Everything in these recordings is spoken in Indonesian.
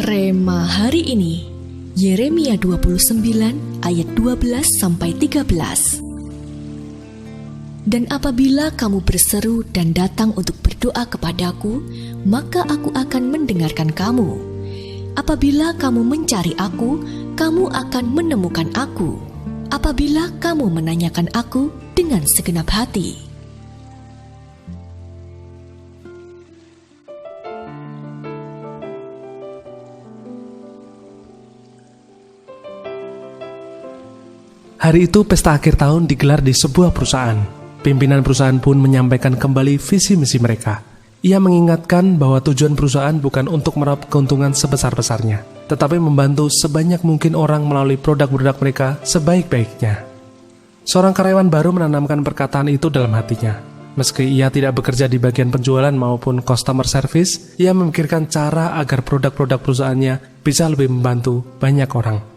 Rema hari ini, Yeremia 29 ayat 12-13. Dan apabila kamu berseru dan datang untuk berdoa kepadaku, maka aku akan mendengarkan kamu. Apabila kamu mencari aku, kamu akan menemukan aku. Apabila kamu menanyakan aku dengan segenap hati. Hari itu pesta akhir tahun digelar di sebuah perusahaan. Pimpinan perusahaan pun menyampaikan kembali visi misi mereka. Ia mengingatkan bahwa tujuan perusahaan bukan untuk meraup keuntungan sebesar-besarnya, tetapi membantu sebanyak mungkin orang melalui produk-produk mereka sebaik-baiknya. Seorang karyawan baru menanamkan perkataan itu dalam hatinya. Meski ia tidak bekerja di bagian penjualan maupun customer service, ia memikirkan cara agar produk-produk perusahaannya bisa lebih membantu banyak orang.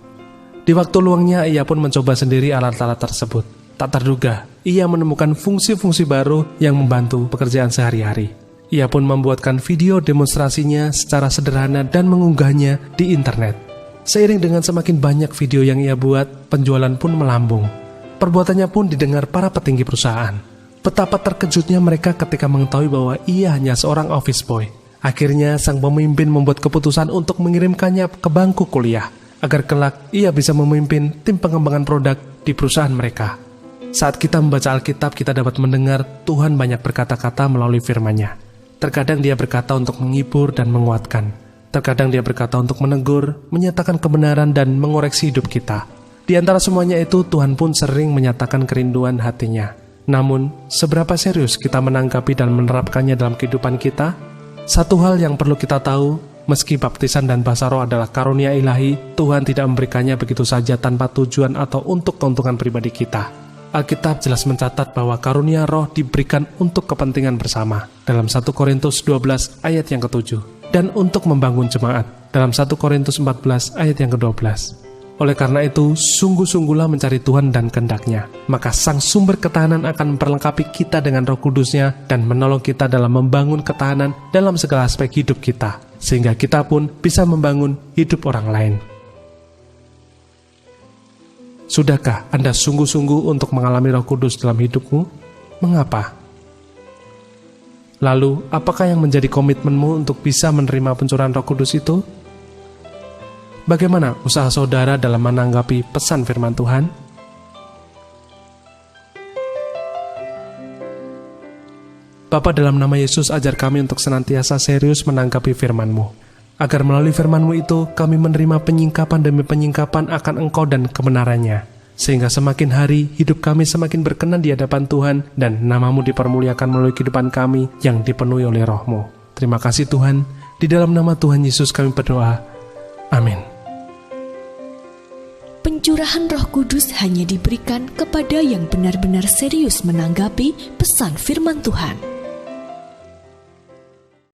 Di waktu luangnya, ia pun mencoba sendiri alat-alat tersebut. Tak terduga, ia menemukan fungsi-fungsi baru yang membantu pekerjaan sehari-hari. Ia pun membuatkan video demonstrasinya secara sederhana dan mengunggahnya di internet. Seiring dengan semakin banyak video yang ia buat, penjualan pun melambung. Perbuatannya pun didengar para petinggi perusahaan. Betapa terkejutnya mereka ketika mengetahui bahwa ia hanya seorang office boy. Akhirnya, sang pemimpin membuat keputusan untuk mengirimkannya ke bangku kuliah, agar kelak ia bisa memimpin tim pengembangan produk di perusahaan mereka. Saat kita membaca Alkitab, kita dapat mendengar Tuhan banyak berkata-kata melalui firman-Nya. Terkadang Dia berkata untuk menghibur dan menguatkan. Terkadang Dia berkata untuk menegur, menyatakan kebenaran dan mengoreksi hidup kita. Di antara semuanya itu, Tuhan pun sering menyatakan kerinduan hatinya. Namun, seberapa serius kita menanggapi dan menerapkannya dalam kehidupan kita? Satu hal yang perlu kita tahu, meski baptisan dan bahasa roh adalah karunia ilahi, Tuhan tidak memberikannya begitu saja tanpa tujuan atau untuk keuntungan pribadi kita. Alkitab jelas mencatat bahwa karunia roh diberikan untuk kepentingan bersama dalam 1 Korintus 12 ayat yang ke-7 dan untuk membangun jemaat dalam 1 Korintus 14 ayat yang ke-12. Oleh karena itu, sungguh-sungguhlah mencari Tuhan dan kehendak-Nya, maka Sang Sumber Ketahanan akan memperlengkapi kita dengan Roh Kudus-Nya dan menolong kita dalam membangun ketahanan dalam segala aspek hidup kita, sehingga kita pun bisa membangun hidup orang lain. Sudahkah Anda sungguh-sungguh untuk mengalami Roh Kudus dalam hidupmu? Mengapa? Lalu, apakah yang menjadi komitmenmu untuk bisa menerima pencurahan Roh Kudus itu? Bagaimana usaha saudara dalam menanggapi pesan firman Tuhan? Bapa, dalam nama Yesus, ajar kami untuk senantiasa serius menanggapi firman-Mu, agar melalui firman-Mu itu kami menerima penyingkapan demi penyingkapan akan Engkau dan kebenarannya, sehingga semakin hari hidup kami semakin berkenan di hadapan Tuhan dan nama-Mu dipermuliakan melalui kehidupan kami yang dipenuhi oleh Roh-Mu. Terima kasih Tuhan, di dalam nama Tuhan Yesus kami berdoa. Amin. Pencurahan Roh Kudus hanya diberikan kepada yang benar-benar serius menanggapi pesan firman Tuhan.